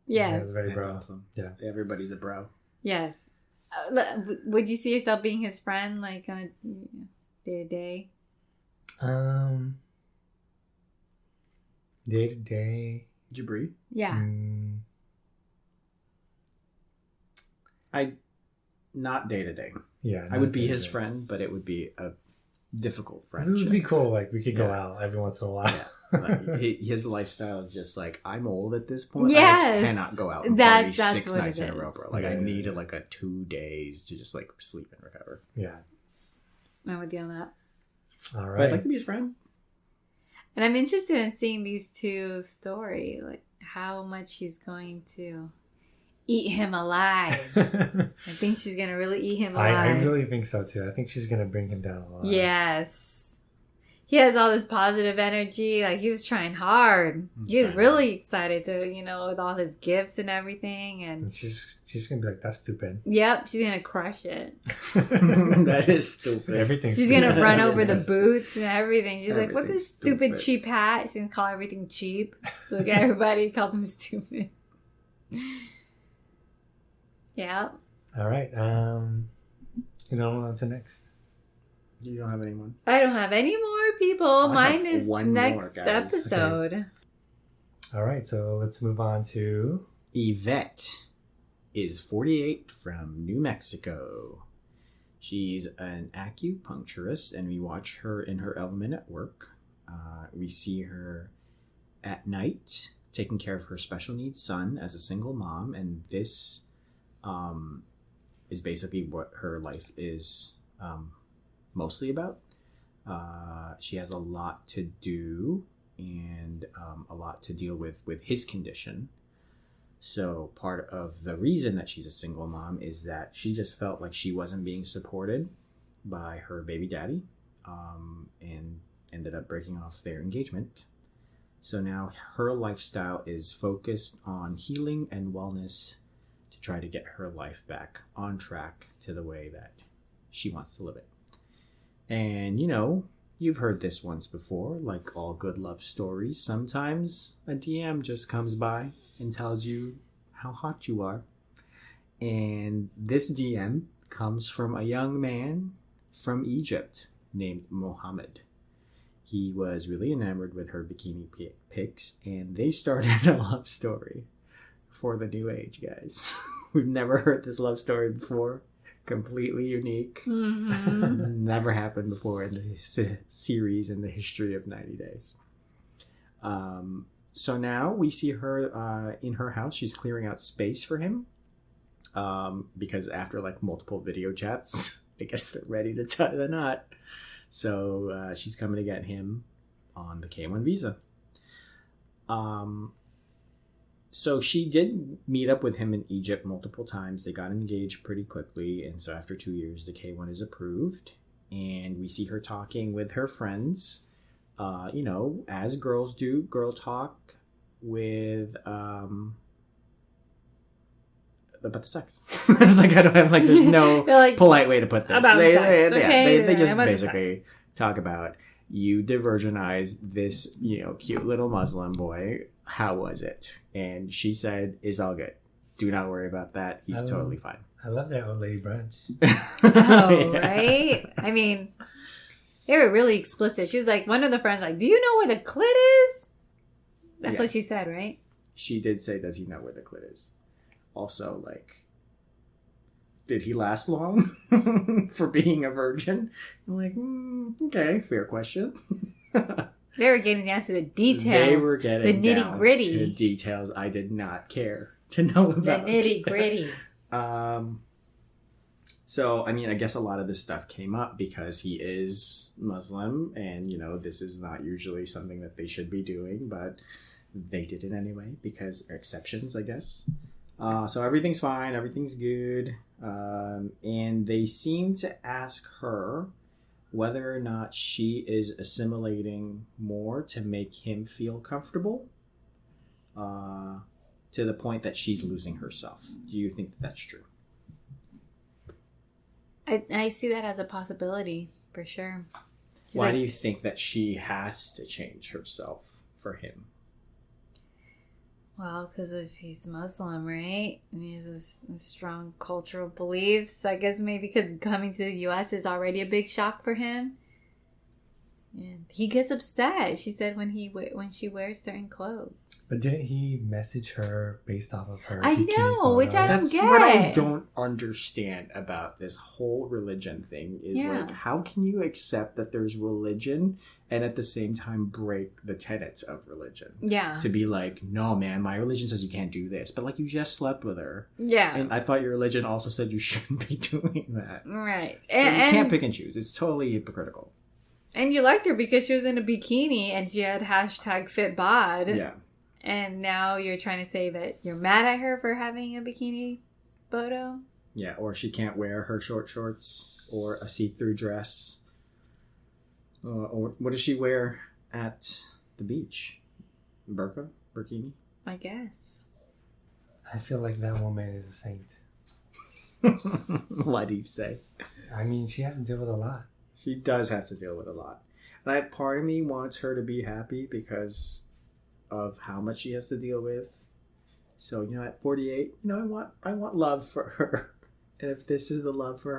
Yes. Yeah, very That's bro. awesome. Yeah. Everybody's a bro. Yes. Would you see yourself being his friend, like on a day-to-day? Day-to-day. Jibri? Yeah. Not day-to-day. Yeah. I would be his friend, but it would be a difficult friendship. It would be cool. Like, we could go out every once in a while. Yeah. Like, his lifestyle is just like, I'm old at this point. Yes. I cannot go out and party 6 nights in a row, bro. Like, I needed like a 2 days to just like sleep and recover. Yeah. I'm with you on that. All right. But I'd like to be his friend. And I'm interested in seeing these two story, like how much she's going to eat him alive. I think she's going to really eat him alive. I really think so too. I think she's going to bring him down a lot. Yes. He has all this positive energy. Like, he was trying hard. He was really excited to, with all his gifts and everything. And she's going to be like, that's stupid. Yep. She's going to crush it. That is stupid. Everything's She's going to run over the boots and everything. She's like, what's this stupid stupid. cheap hat? She's going to call everything cheap. So look at everybody, call them stupid. Yeah. All right. On to next. You don't have anyone? I don't have any more people. Mine is next episode. Okay. All right. So let's move on to... Yvette is 48 from New Mexico. She's an acupuncturist, and we watch her in her element at work. We see her at night taking care of her special needs son as a single mom, and this is basically what her life is mostly about. She has a lot to do and a lot to deal with his condition. So part of the reason that she's a single mom is that she just felt like she wasn't being supported by her baby daddy, and ended up breaking off their engagement. So now her lifestyle is focused on healing and wellness to try to get her life back on track to the way that she wants to live it. And, you've heard this once before, like all good love stories. Sometimes a DM just comes by and tells you how hot you are. And this DM comes from a young man from Egypt named Mohammed. He was really enamored with her bikini pics, and they started a love story for the new age, guys. We've never heard this love story before. Completely unique. Mm-hmm. Never happened before in the series in the history of 90 Days. So now we see her in her house. She's clearing out space for him because after like multiple video chats, I guess they're ready to tie the knot. So she's coming to get him on the K1 visa. So she did meet up with him in Egypt multiple times. They got engaged pretty quickly. And so after 2 years, the K1 is approved. And we see her talking with her friends, as girls do, girl talk with, about the sex. I was like, there's no polite way to put this. They just basically talk about you de-virginized this, cute little Muslim boy. How was it? And she said, it's all good. Do not worry about that. He's totally fine. I love that old lady brunch. Oh, right? I mean, they were really explicit. She was like, one of the friends like, do you know where the clit is? That's what she said, right? She did say, does he know where the clit is? Also, did he last long for being a virgin? I'm like, okay, fair question. They were getting down to the details. They were getting the nitty gritty. To the details I did not care to know about. The nitty gritty. So, I mean, I guess a lot of this stuff came up because he is Muslim and, this is not usually something that they should be doing, but they did it anyway because exceptions, I guess. So everything's fine. Everything's good. And they seem to ask her whether or not she is assimilating more to make him feel comfortable to the point that she's losing herself. Do you think that that's true? I see that as a possibility, for sure. Why do you think that she has to change herself for him? Well, because if he's Muslim, right? And he has this strong cultural beliefs. I guess maybe because coming to the U.S. is already a big shock for him. And he gets upset, she said, when she wears certain clothes. But didn't he message her based off of her? I know, which I don't get. That's what I don't understand about this whole religion thing is how can you accept that there's religion and at the same time break the tenets of religion? Yeah. To be like, no, man, my religion says you can't do this. But you just slept with her. Yeah. And I thought your religion also said you shouldn't be doing that. Right. So you can't pick and choose. It's totally hypocritical. And you liked her because she was in a bikini and she had #FitBod. Yeah. And now you're trying to say that you're mad at her for having a bikini photo? Yeah, or she can't wear her short shorts or a see-through dress. Or what does she wear at the beach? Burqa? Burkini? I guess. I feel like that woman is a saint. What do you say? I mean, she has to deal with a lot. She does have to deal with a lot. And part of me wants her to be happy because of how much she has to deal with. So, at 48, I want love for her. And if this is the love for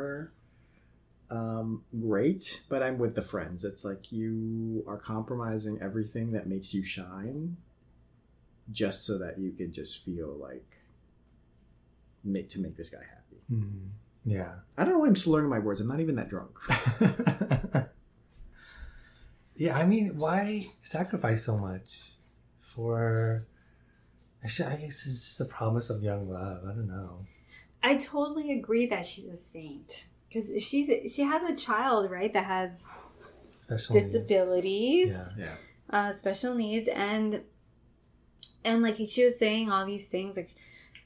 her, great. But I'm with the friends. It's like you are compromising everything that makes you shine just so that you could just feel like to make this guy happy. Mm-hmm. Yeah. I don't know why I'm slurring my words. I'm not even that drunk. Yeah, I mean, why sacrifice so much for... I guess it's just the promise of young love. I don't know. I totally agree that she's a saint. Because she has a child, right, that has special disabilities. Yeah. Special needs. And she was saying all these things,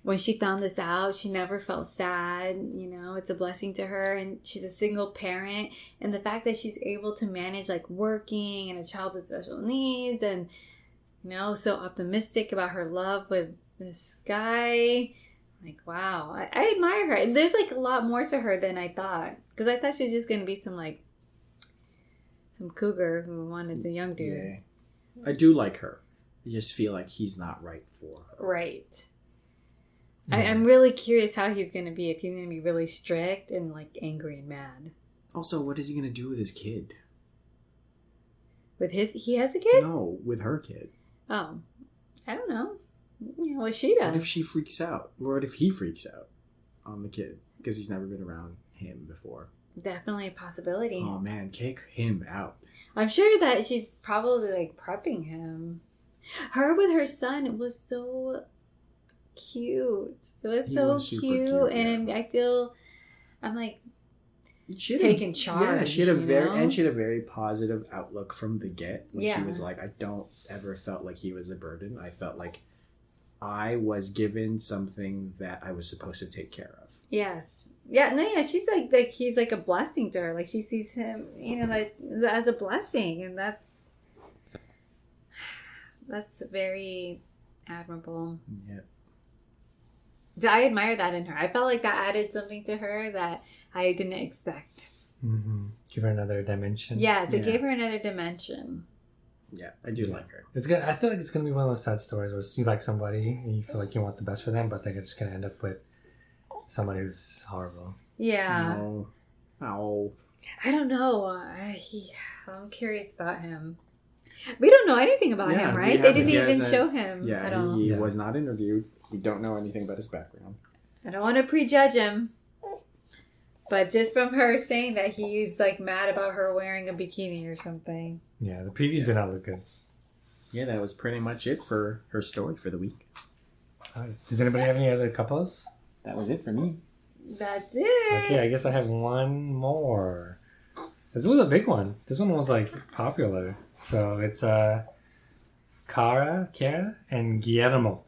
when she found this out, she never felt sad. It's a blessing to her. And she's a single parent. And the fact that she's able to manage working and a child with special needs and, so optimistic about her love with this guy. Wow. I admire her. There's a lot more to her than I thought. Because I thought she was just going to be some cougar who wanted the young dude. Yeah. I do like her. I just feel like he's not right for her. Right. Yeah. I'm really curious how he's going to be. If he's going to be really strict and angry and mad. Also, what is he going to do with his kid? He has a kid? No, with her kid. Oh, I don't know. What she does. What if she freaks out? Or what if he freaks out on the kid? Because he's never been around him before. Definitely a possibility. Oh man, kick him out. I'm sure that she's probably prepping him. Her with her son, it was so cute. It was so cute. And I feel, I'm taking charge. Yeah, she had a very positive outlook from the get. When she was I don't ever felt like he was a burden. I felt like I was given something that I was supposed to take care of. Yes. Yeah, no, yeah, she's he's a blessing to her. She sees him, as a blessing, and that's very admirable. Yeah. So I admire that in her. I felt like that added something to her that I didn't expect. Mm-hmm. give her another dimension. Yeah, so it gave her another dimension. Yeah, I do like her. It's good. I feel like it's gonna be one of those sad stories where you like somebody and you feel like you want the best for them, but they're just gonna end up with somebody who's horrible. Yeah. Oh. I don't know. I'm curious about him. We don't know anything about him, right? They didn't even show him at all. He was not interviewed. We don't know anything about his background. I don't want to prejudge him. But just from her saying that he's like mad about her wearing a bikini or something. Yeah, the previews did not look good. Yeah, that was pretty much it for her story for the week. Does anybody have any other couples? That was it for me. That's it. Okay, I guess I have one more. This was a big one. This one was like popular. So it's Cara, and Guillermo.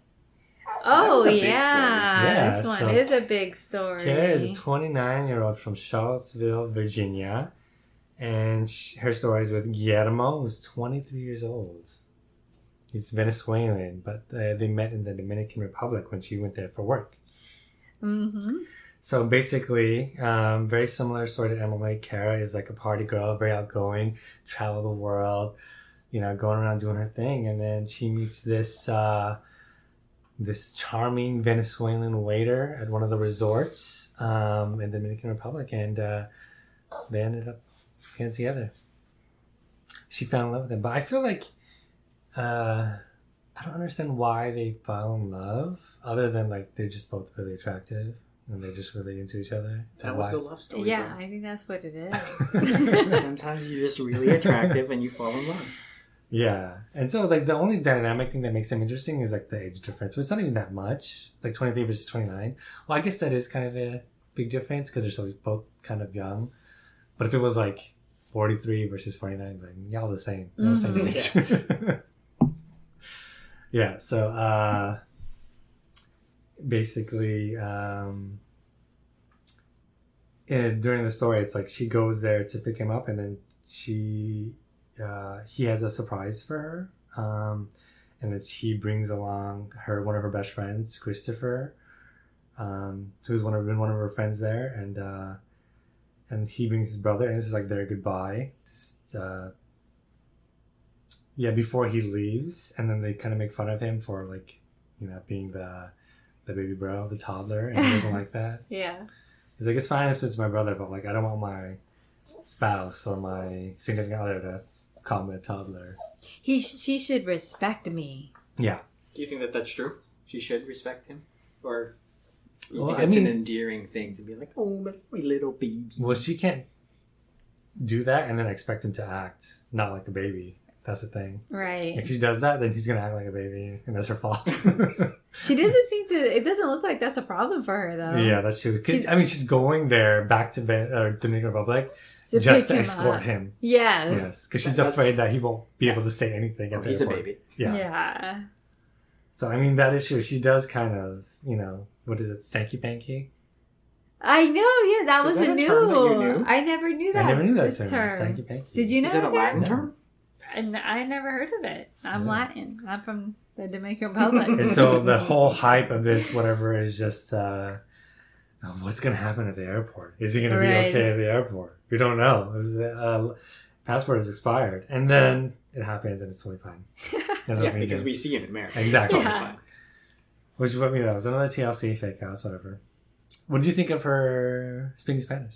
Oh, That was a big yeah. This story. one is a big story. Cara is a 29-year-old from Charlottesville, Virginia. And her story is with Guillermo, who's 23 years old. He's Venezuelan, but they met in the Dominican Republic when she went there for work. Mm-hmm. So basically, very similar sort of Emily. Cara is like a party girl, very outgoing, travel the world, going around doing her thing. And then she meets this this charming Venezuelan waiter at one of the resorts in the Dominican Republic, and they ended up getting together. She fell in love with him, but I feel like I don't understand why they fell in love, other than like they're just both really attractive and they're just really into each other. That was the love story. Yeah, I think that's what it is. Sometimes you're just really attractive and you fall in love. Yeah, and so like the only dynamic thing that makes them interesting is like the age difference, but it's not even that much. It's like 23 versus 29. Well, I guess that is kind of a big difference because they're so both kind of young. But if it was like 43 versus 49, like y'all the same, y'all the same age. Yeah. So basically, during the story, it's like she goes there to pick him up, and then he has a surprise for her, and then she brings along one of her best friends, Christopher, who's one of her friends there, and he brings his brother, and this is like their goodbye, before he leaves, and then they kind of make fun of him for like, being the baby bro, the toddler, and he doesn't like that. Yeah. He's like, it's fine if it's my brother, but like I don't want my spouse or my significant other to call me a toddler. She should respect me. Yeah. Do you think that that's true? She should respect him? Or Well, it's an endearing thing to be like, oh, that's my little baby. Well, she can't do that and then expect him to act not like a baby. That's the thing. Right. If she does that, then he's going to act like a baby, and that's her fault. She doesn't seem to... It doesn't look like that's a problem for her, though. Yeah, that's true. She's going there back to Dominican Republic to just to escort him. Yes. Because she's afraid that he won't be able to say anything at the he's airport. A baby. Yeah. So, I mean, that is true. She does kind of, what is it, Sanky Panky? I know, yeah, that was that a a new... term that you knew? I never knew that. I never knew that this term. Sanky Panky. Did you know Is it a Latin term? I never heard of it. I'm Latin. I'm from the Dominican Republic. And so the whole hype of this, whatever, is just, what's going to happen at the airport? Is he going to be okay at the airport? We don't know. Passport is expired. And then it happens and it's totally fine. Because we see it in America. Exactly. Yeah. Totally fine. Which is what we know. It was another TLC fake outs, whatever. What did you think of her speaking Spanish?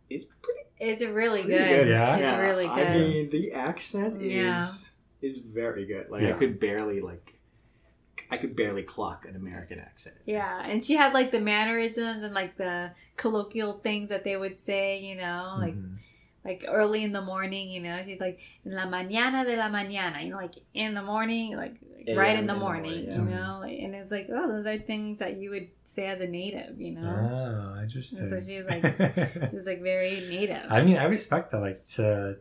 It's really Pretty good. Yeah? It's really good. I mean, the accent is very good. Like I could barely clock an American accent. Yeah, and she had like the mannerisms and like the colloquial things that they would say, like early in the morning, she's like, en la mañana de la mañana, like in the morning, like right in the morning, and it's like, oh, those are things that you would say as a native, Oh, interesting. And so she was like very native. I mean, I respect that, like to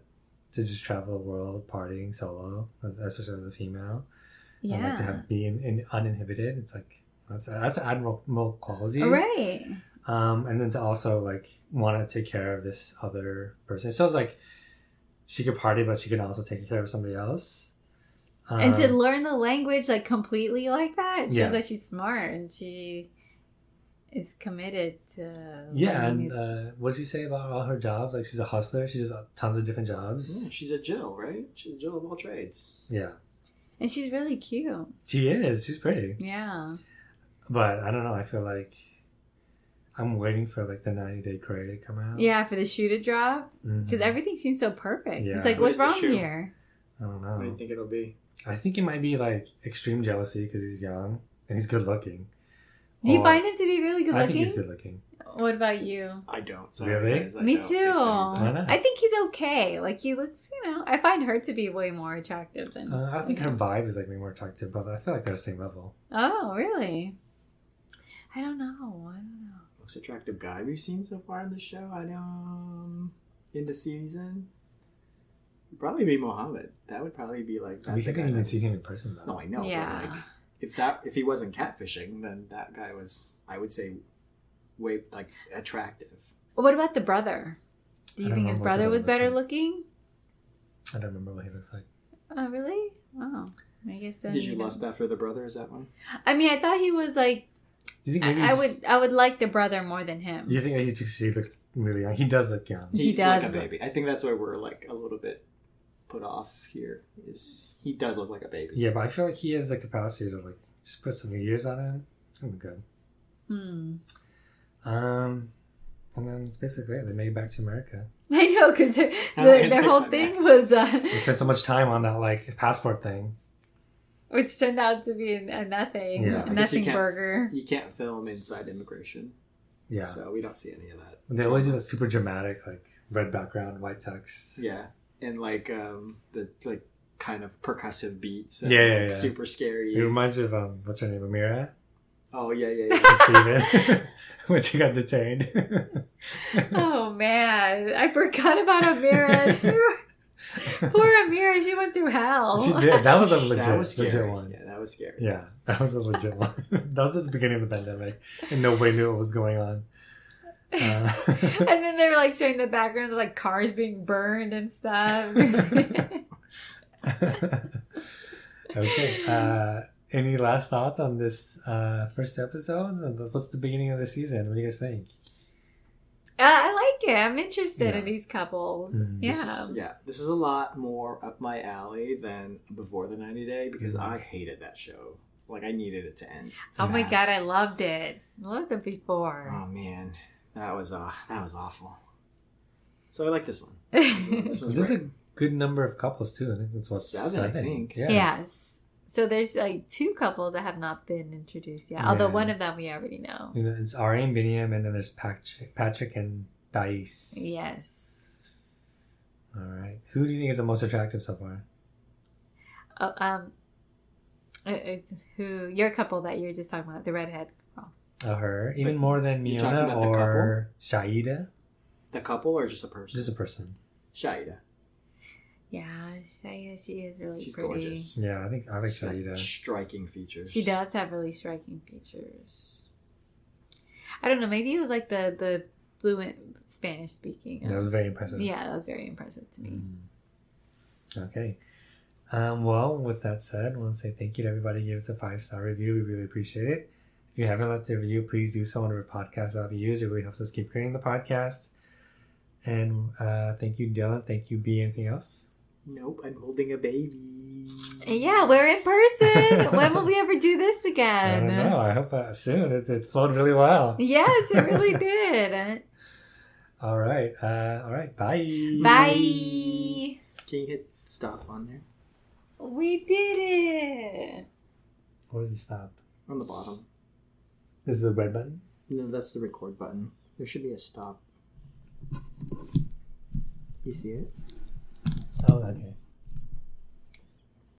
just travel the world partying solo, especially as a female. Yeah. And like to be uninhibited. It's like, that's an admirable quality. Right. And then to also like want to take care of this other person. It shows like she could party, but she can also take care of somebody else. And to learn the language like completely like that, it shows Yeah. that she's smart and she is committed to. Yeah, and what did you say about all her jobs? Like, she's a hustler. She does tons of different jobs. Yeah, she's a Jill, right? She's a Jill of all trades. Yeah. And she's really cute. She is. She's pretty. Yeah. But I don't know. I feel like I'm waiting for like the 90-day cray to come out. Yeah, for the shoe to drop. Because everything seems so perfect. Yeah. It's like, What what's is the wrong shoe? here? I don't know. What do you think it'll be? I think it might be like extreme jealousy because he's young and he's good looking. Do you find him to be really good I looking? think he's good looking. What about you? I don't. Really? guys, I Me don't too. think that Why not? I think he's okay. Like, he looks, I find her to be way more attractive than. I think her vibe is like way more attractive, but I feel like they're the same level. Oh, really? I don't know. Most attractive guy we've seen so far in the show. I know in the season, would probably be Mohammed. That would probably be like. We haven't even seen him in person though. No, I know. Yeah. But like, if he wasn't catfishing, then that guy was, I would say, way like attractive. What about the brother? Do I you don't think his remember what brother the was brother better looks looking? I don't remember what he looks like. Oh, really? Oh, I guess. Did you lust after the brother? Is that one? I mean, I thought he was like. Do you think maybe I would like the brother more than him. You think that he looks really young? He does look young. He He's does. like a baby. I think that's why we're like a little bit put off here. Is he does look like a baby? Yeah, but I feel like he has the capacity to like just put some years on him. I'm good. And then it's basically it. They made it back to America. I know, because their whole thing was, They spent so much time on that like passport thing. which turned out to be a nothing, Yeah. a I guess you nothing can't- burger. You can't film inside immigration, Yeah, so we don't see any of that. they always do that super dramatic like red background, white text. Yeah, and like the like kind of percussive beats. And, Yeah. Super scary. It reminds me of what's her name, Amira Oh yeah. and Steven when she got detained. Oh man, I forgot about Amira. Poor Amira, she went through hell. She did. That was a legit, That was legit scary. one. Yeah, that was scary. Yeah, that was a legit one. That was at the beginning of the pandemic, and nobody knew what was going on. And then they were like showing the background of like cars being burned and stuff. Okay. Any last thoughts on this first episode? What's the beginning of the season? What do you guys think? I like it. I'm interested in Yeah. these couples. Mm. Yeah. This is a lot more up my alley than before the 90 Day because I hated that show. Like, I needed it to end. Oh my fast. god, I loved it. I loved it before. Oh man, that was awful. So I like this one. This was There's great. a good number of couples too. I think that's what Seven, I think. Yeah. Yes. So there's like 2 couples that have not been introduced yet. Although Yeah. one of them we already know. You know, it's Ari and Biniam, and then there's Patrick and Thais. Yes. All right. Who do you think is the most attractive so far? Who your couple that you were just talking about, the redhead girl. Her, even more than You're talking Miona about the or Shaeeda. The couple or just a person? Just a person. Shaeeda. Yeah, she is really She's pretty. gorgeous. Yeah, I like She has Shaeeda. striking features. She does have really striking features. I don't know, maybe it was like the fluent Spanish speaking. That was very impressive. Yeah, that was very impressive to me. Okay. Well, with that said, I want to say thank you to everybody who gave us a 5-star review. We really appreciate it. If you haven't left a review, please do so on our podcast that we use. It really helps us keep creating the podcast. And thank you, Dylan. Thank you, B. Anything else? Nope, I'm holding a baby. Yeah, we're in person. When will we ever do this I again? don't know. I hope soon. It flowed really well. Yes, it really did. All right. Bye. Bye. Can you hit stop on there? We did it. Where's the stop? On the bottom. This is the red button? No, that's the record button. There should be a stop. You see it? Oh, okay.